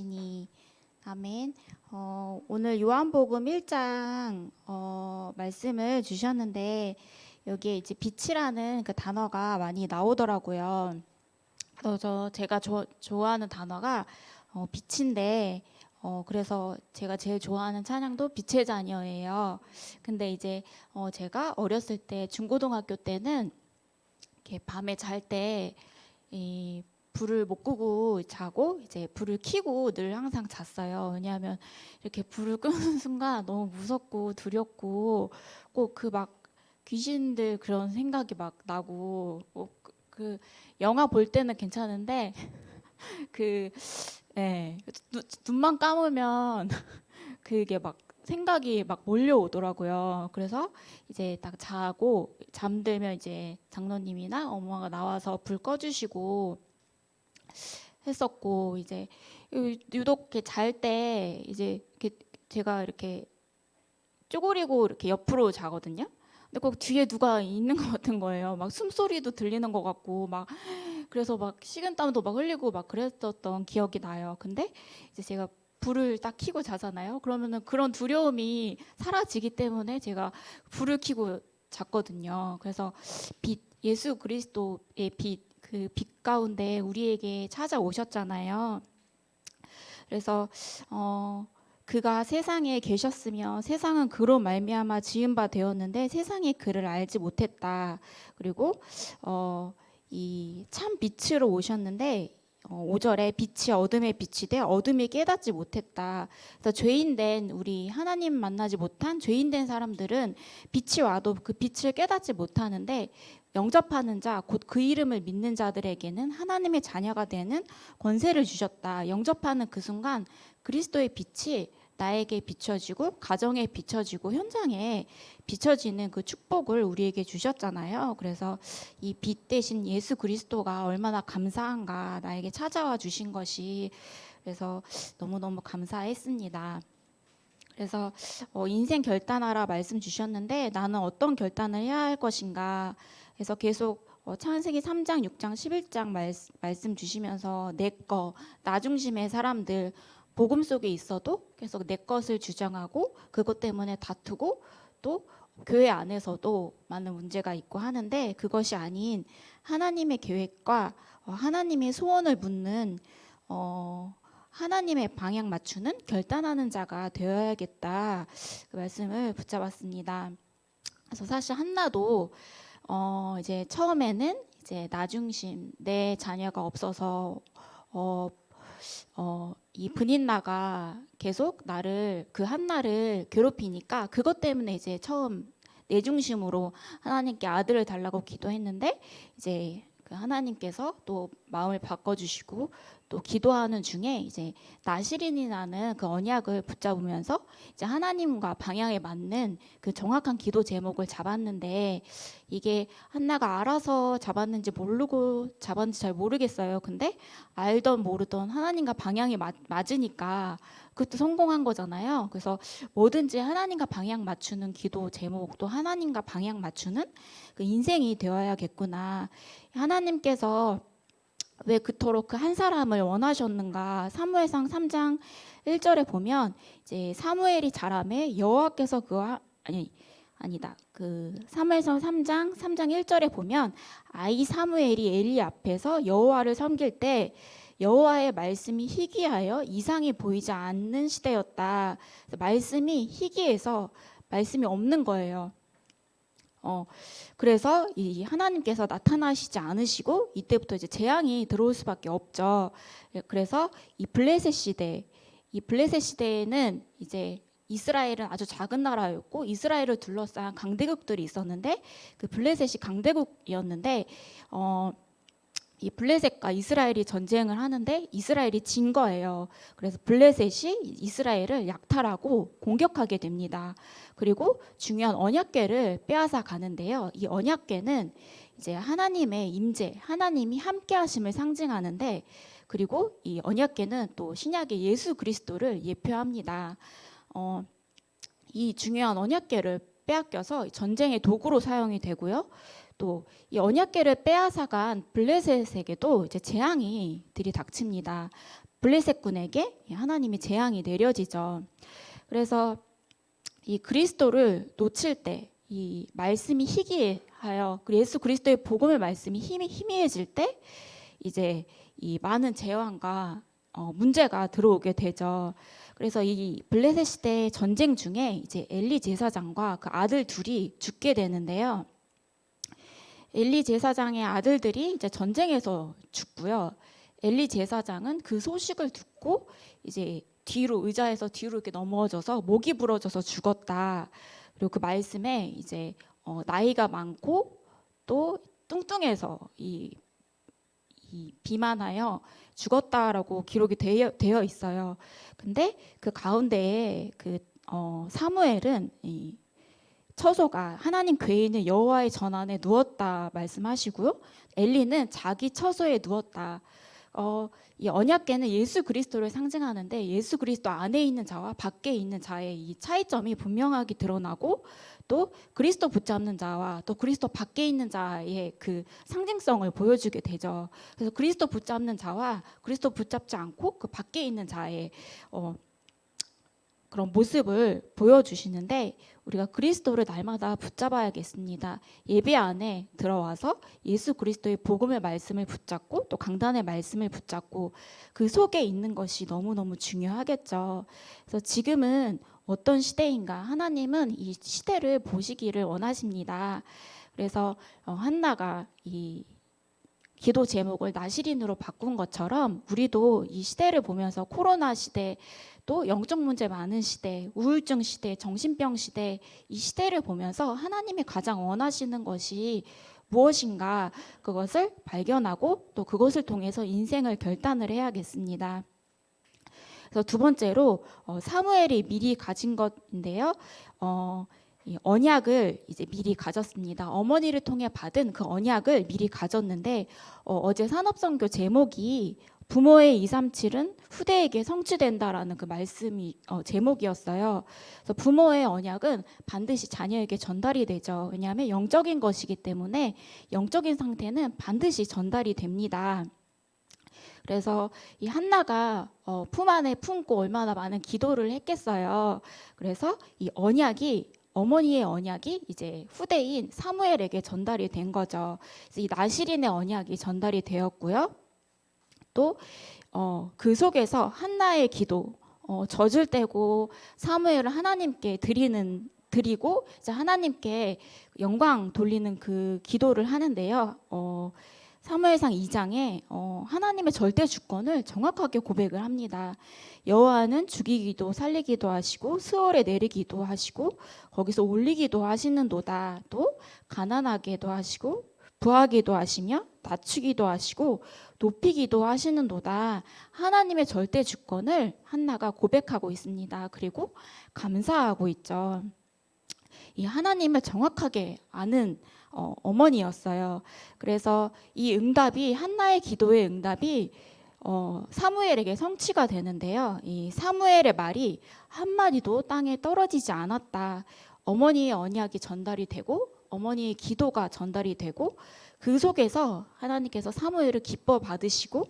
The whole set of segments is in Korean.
인도하시니. 아멘. 오늘 요한복음 1장 말씀을 주셨는데 여기에 이제 빛이라는 그 단어가 많이 나오더라고요. 그래서 제가 좋아하는 단어가 빛인데 그래서 제가 제일 좋아하는 찬양도 빛의 자녀예요. 근데 이제 제가 어렸을 때 중고등학교 때는 이렇게 밤에 잘 때 이 불을 못 끄고 자고 이제 불을 켜고 늘 항상 잤어요. 왜냐하면 이렇게 불을 끄는 순간 너무 무섭고 두렵고 꼭 그 막 귀신들 그런 생각이 막 나고 그 영화 볼 때는 괜찮은데 그 네, 눈만 감으면 그게 막 생각이 막 몰려오더라고요. 그래서 이제 딱 자고 잠들면 이제 장로님이나 엄마가 나와서 불 꺼주시고 했었고, 이제 유독 이렇게 잘 때 이제 이렇게 제가 이렇게 쪼그리고 이렇게 옆으로 자거든요. 근데 꼭 뒤에 누가 있는 것 같은 거예요. 막 숨소리도 들리는 것 같고 막, 그래서 막 식은땀도 막 흘리고 막 그랬었던 기억이 나요. 근데 이제 제가 불을 딱 켜고 자잖아요. 그러면은 그런 두려움이 사라지기 때문에 제가 불을 켜고 잤거든요. 그래서 예수 그리스도의 그 빛 가운데 우리에게 찾아오셨잖아요. 그래서 그가 세상에 계셨으며 세상은 그로 말미암아 지은 바 되었는데 세상이 그를 알지 못했다. 그리고 이 참 빛으로 오셨는데 5절에 빛이 어둠의 빛이 돼 어둠이 깨닫지 못했다. 그래서 죄인된 우리 하나님 만나지 못한 죄인된 사람들은 빛이 와도 그 빛을 깨닫지 못하는데 영접하는 자, 곧 그 이름을 믿는 자들에게는 하나님의 자녀가 되는 권세를 주셨다. 영접하는 그 순간 그리스도의 빛이 나에게 비춰지고 가정에 비춰지고 현장에 비춰지는 그 축복을 우리에게 주셨잖아요. 그래서 이 빛 대신 예수 그리스도가 얼마나 감사한가, 나에게 찾아와 주신 것이. 그래서 너무너무 감사했습니다. 그래서 인생 결단하라 말씀 주셨는데 나는 어떤 결단을 해야 할 것인가. 그래서 계속 창세기 3장, 6장, 11장 말씀 주시면서 나 중심의 사람들, 복음 속에 있어도 계속 내 것을 주장하고 그것 때문에 다투고 또 교회 안에서도 많은 문제가 있고 하는데 그것이 아닌 하나님의 계획과 하나님의 소원을 묻는 하나님의 방향 맞추는 결단하는 자가 되어야겠다. 그 말씀을 붙잡았습니다. 그래서 사실 한나도 이제 처음에는 이제 나 중심, 내 자녀가 없어서 이 분인나가 계속 그 한나를 괴롭히니까 그것 때문에 이제 처음 내 중심으로 하나님께 아들을 달라고 기도했는데 이제 그 하나님께서 또 마음을 바꿔주시고 또 기도하는 중에 이제 나시린이라는 그 언약을 붙잡으면서 이제 하나님과 방향에 맞는 그 정확한 기도 제목을 잡았는데 이게 한나가 알아서 잡았는지 모르고 잡았는지 잘 모르겠어요. 근데 알던 모르던 하나님과 방향이 맞으니까 그것도 성공한 거잖아요. 그래서 뭐든지 하나님과 방향 맞추는 기도 제목도 하나님과 방향 맞추는 그 인생이 되어야겠구나. 하나님께서 왜 그토록 그 한 사람을 원하셨는가? 사무엘상 3장 1절에 보면 이제 사무엘이 자라매 여호와께서 아니다. 그 사무엘상 3장 1절에 보면 아이 사무엘이 엘리 앞에서 여호와를 섬길 때 여호와의 말씀이 희귀하여 이상이 보이지 않는 시대였다. 말씀이 희귀해서 말씀이 없는 거예요. 그래서 이 하나님께서 나타나시지 않으시고 이때부터 이제 재앙이 들어올 수밖에 없죠. 그래서 이 블레셋 시대에는 이제 이스라엘은 아주 작은 나라였고 이스라엘을 둘러싼 강대국들이 있었는데 그 블레셋이 강대국이었는데 이 블레셋과 이스라엘이 전쟁을 하는데 이스라엘이 진 거예요. 그래서 블레셋이 이스라엘을 약탈하고 공격하게 됩니다. 그리고 중요한 언약궤를 빼앗아 가는데요. 이 언약궤는 이제 하나님의 임재, 하나님이 함께 하심을 상징하는데 그리고 이 언약궤는 또 신약의 예수 그리스도를 예표합니다. 이 중요한 언약궤를 빼앗겨서 전쟁의 도구로 사용이 되고요. 또 이 언약궤를 빼앗아간 블레셋에게도 이제 재앙이 들이닥칩니다. 블레셋 군에게 하나님이 재앙이 내려지죠. 그래서 이 그리스도를 놓칠 때 이 말씀이 희귀하여 예수 그리스도의 복음의 말씀이 희미해질 때 이제 이 많은 재앙과 문제가 들어오게 되죠. 그래서 이 블레셋 시대 전쟁 중에 이제 엘리 제사장과 그 아들 둘이 죽게 되는데요. 엘리 제사장의 아들들이 이제 전쟁에서 죽고요. 엘리 제사장은 그 소식을 듣고 이제 의자에서 뒤로 이렇게 넘어져서 목이 부러져서 죽었다. 그리고 그 말씀에 이제 나이가 많고 또 뚱뚱해서 이 비만하여 죽었다라고 기록이 되어 있어요. 근데 그 가운데에 사무엘은 이 처소가 하나님 궤인은 여호와의 전안에 누웠다 말씀하시고요. 엘리는 자기 처소에 누웠다. 이 언약궤는 예수 그리스도를 상징하는데 예수 그리스도 안에 있는 자와 밖에 있는 자의 이 차이점이 분명하게 드러나고 또 그리스도 붙잡는 자와 또 그리스도 밖에 있는 자의 그 상징성을 보여주게 되죠. 그래서 그리스도 붙잡는 자와 그리스도 붙잡지 않고 그 밖에 있는 자의 그런 모습을 보여주시는데 우리가 그리스도를 날마다 붙잡아야겠습니다. 예배 안에 들어와서 예수 그리스도의 복음의 말씀을 붙잡고 또 강단의 말씀을 붙잡고 그 속에 있는 것이 너무너무 중요하겠죠. 그래서 지금은 어떤 시대인가? 하나님은 이 시대를 보시기를 원하십니다. 그래서 한나가 이 기도 제목을 나시린으로 바꾼 것처럼 우리도 이 시대를 보면서 코로나 시대 또 영적 문제 많은 시대, 우울증 시대, 정신병 시대 이 시대를 보면서 하나님이 가장 원하시는 것이 무엇인가 그것을 발견하고 또 그것을 통해서 인생을 결단을 해야겠습니다. 그래서 두 번째로 사무엘이 미리 가진 것인데요. 이 언약을 이제 미리 가졌습니다. 어머니를 통해 받은 그 언약을 미리 가졌는데 어제 산업선교 제목이 부모의 237은 후대에게 성취된다라는 그 말씀이 제목이었어요. 그래서 부모의 언약은 반드시 자녀에게 전달이 되죠. 왜냐하면 영적인 것이기 때문에 영적인 상태는 반드시 전달이 됩니다. 그래서 이 한나가 품 안에 품고 얼마나 많은 기도를 했겠어요. 그래서 이 언약이 어머니의 언약이 이제 후대인 사무엘에게 전달이 된 거죠. 그래서 이 나시린의 언약이 전달이 되었고요. 또 그 속에서 한나의 기도, 젖을 떼고 사무엘을 하나님께 드리고 이제 하나님께 영광 돌리는 그 기도를 하는데요. 사무엘상 2장에 하나님의 절대 주권을 정확하게 고백을 합니다. 여호와는 죽이기도 살리기도 하시고 스월에 내리기도 하시고 거기서 올리기도 하시는도다. 또 가난하게도 하시고 부하기도 하시며 낮추기도 하시고 높이기도 하시는도다. 하나님의 절대 주권을 한나가 고백하고 있습니다. 그리고 감사하고 있죠. 이 하나님을 정확하게 아는 어머니였어요. 그래서 이 응답이 한나의 기도의 응답이 사무엘에게 성취가 되는데요. 이 사무엘의 말이 한마디도 땅에 떨어지지 않았다. 어머니의 언약이 전달이 되고 어머니의 기도가 전달이 되고 그 속에서 하나님께서 사무엘을 기뻐 받으시고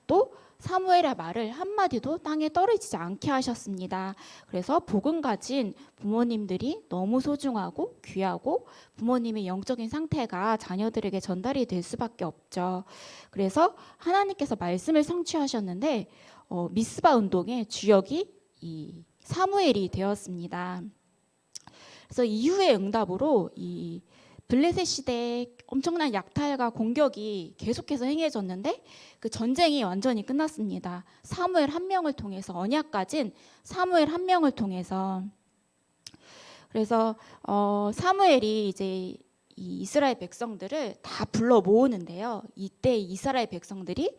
또 사무엘의 말을 한마디도 땅에 떨어지지 않게 하셨습니다. 그래서 복음 가진 부모님들이 너무 소중하고 귀하고 부모님의 영적인 상태가 자녀들에게 전달이 될 수밖에 없죠. 그래서 하나님께서 말씀을 성취하셨는데 미스바 운동의 주역이 이 사무엘이 되었습니다. 그래서 이후의 응답으로 이 블레셋 시대에 엄청난 약탈과 공격이 계속해서 행해졌는데 그 전쟁이 완전히 끝났습니다. 사무엘 한 명을 통해서 언약 가진 사무엘 한 명을 통해서 그래서 사무엘이 이제 이 이스라엘 백성들을 다 불러 모으는데요. 이때 이스라엘 백성들이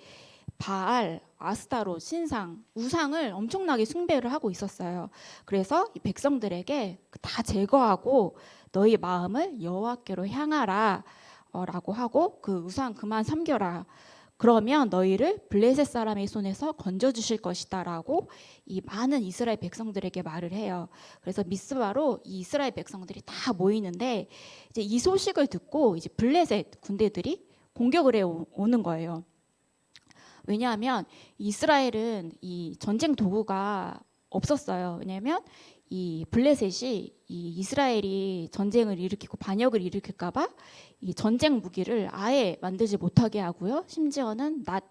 바알, 아스타롯, 신상, 우상을 엄청나게 숭배를 하고 있었어요. 그래서 이 백성들에게 다 제거하고 너희 마음을 여호와께로 향하라 라고 하고 그 우상 그만 섬겨라. 그러면 너희를 블레셋 사람의 손에서 건져주실 것이다 라고 이 많은 이스라엘 백성들에게 말을 해요. 그래서 미스바로 이 이스라엘 백성들이 다 모이는데 이제 이 소식을 듣고 이제 블레셋 군대들이 공격을 해 오는 거예요. 왜냐하면 이스라엘은 이 전쟁 도구가 없었어요. 왜냐하면 이 블레셋이 이 이스라엘이 전쟁을 일으키고 반역을 일으킬까봐 이 전쟁 무기를 아예 만들지 못하게 하고요. 심지어는 낫,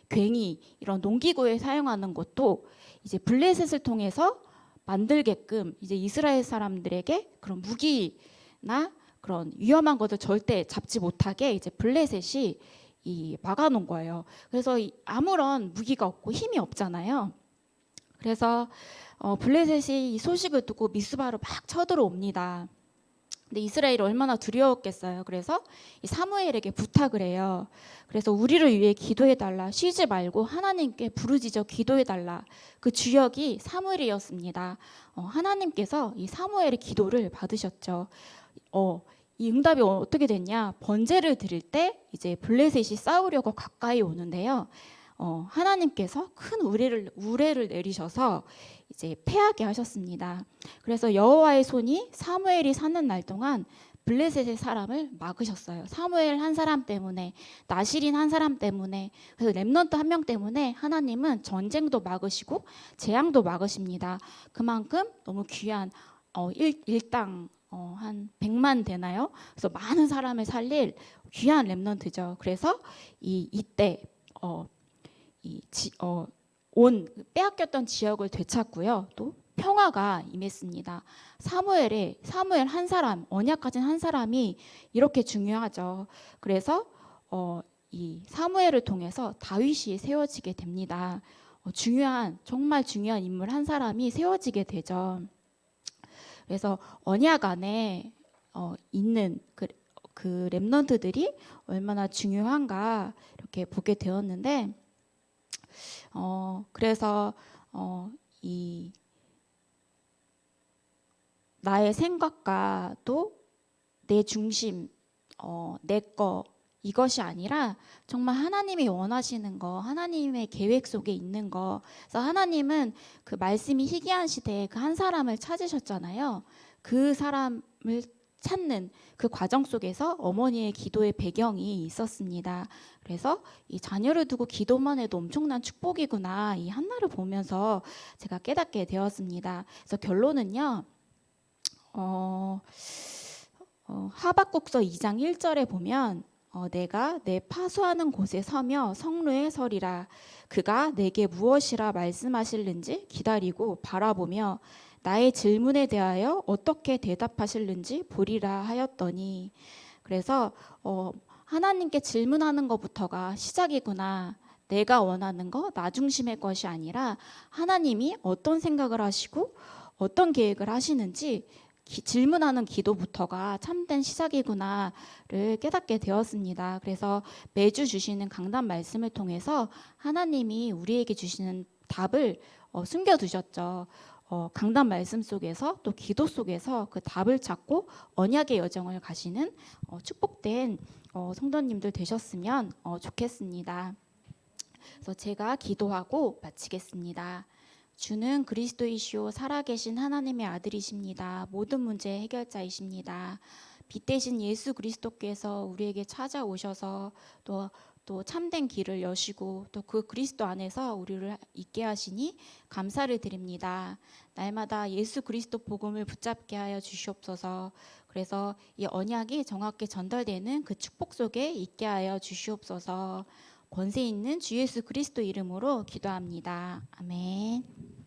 괭이 이런 농기구에 사용하는 것도 이제 블레셋을 통해서 만들게끔 이제 이스라엘 사람들에게 그런 무기나 그런 위험한 것을 절대 잡지 못하게 이제 블레셋이 이 막아놓은 거예요. 그래서 아무런 무기가 없고 힘이 없잖아요. 그래서 블레셋이 이 소식을 듣고 미스바로 막 쳐들어옵니다. 근데 이스라엘이 얼마나 두려웠겠어요. 그래서 이 사무엘에게 부탁을 해요. 그래서 우리를 위해 기도해달라. 쉬지 말고 하나님께 부르짖어 기도해달라. 그 주역이 사무엘이었습니다. 하나님께서 이 사무엘의 기도를 받으셨죠. 이 응답이 어떻게 됐냐? 번제를 드릴 때 이제 블레셋이 싸우려고 가까이 오는데요. 하나님께서 큰 우레를 내리셔서 이제 패하게 하셨습니다. 그래서 여호와의 손이 사무엘이 사는 날 동안 블레셋의 사람을 막으셨어요. 사무엘 한 사람 때문에, 나실인 한 사람 때문에, 그래서 렘넌트 한 명 때문에 하나님은 전쟁도 막으시고 재앙도 막으십니다. 그만큼 너무 귀한 일당 한 100만 되나요? 그래서 많은 사람을 살릴 귀한 렘넌트죠. 그래서 이때 온 빼앗겼던 지역을 되찾고요. 또 평화가 임했습니다. 사무엘 한 사람, 언약 가진 한 사람이 이렇게 중요하죠. 그래서 이 사무엘을 통해서 다윗이 세워지게 됩니다. 정말 중요한 인물 한 사람이 세워지게 되죠. 그래서 언약 안에 있는 그 렘넌트들이 얼마나 중요한가 이렇게 보게 되었는데, 그래서 이 나의 생각과 또 내 중심, 내 거 이것이 아니라 정말 하나님이 원하시는 거, 하나님의 계획 속에 있는 거. 그래서 하나님은 그 말씀이 희귀한 시대에 그 한 사람을 찾으셨잖아요. 그 사람을 찾는 그 과정 속에서 어머니의 기도의 배경이 있었습니다. 그래서 이 자녀를 두고 기도만 해도 엄청난 축복이구나, 이 한나를 보면서 제가 깨닫게 되었습니다. 그래서 결론은요, 하박국서 2장 1절에 보면 내가 내 파수하는 곳에 서며 성루에 서리라. 그가 내게 무엇이라 말씀하실는지 기다리고 바라보며 나의 질문에 대하여 어떻게 대답하실는지 보리라 하였더니, 그래서 하나님께 질문하는 것부터가 시작이구나. 내가 원하는 거, 나 중심의 것이 아니라 하나님이 어떤 생각을 하시고 어떤 계획을 하시는지 질문하는 기도부터가 참된 시작이구나를 깨닫게 되었습니다. 그래서 매주 주시는 강단 말씀을 통해서 하나님이 우리에게 주시는 답을 숨겨두셨죠. 강단 말씀 속에서 또 기도 속에서 그 답을 찾고 언약의 여정을 가시는 축복된 성도님들 되셨으면 좋겠습니다. 그래서 제가 기도하고 마치겠습니다. 주는 그리스도이시오 살아계신 하나님의 아들이십니다. 모든 문제 해결자이십니다. 빛 대신 예수 그리스도께서 우리에게 찾아오셔서 또 참된 길을 여시고 또 그 그리스도 안에서 우리를 있게 하시니 감사를 드립니다. 날마다 예수 그리스도 복음을 붙잡게 하여 주시옵소서. 그래서 이 언약이 정확히 전달되는 그 축복 속에 있게 하여 주시옵소서. 권세 있는 주 예수 그리스도 이름으로 기도합니다. 아멘.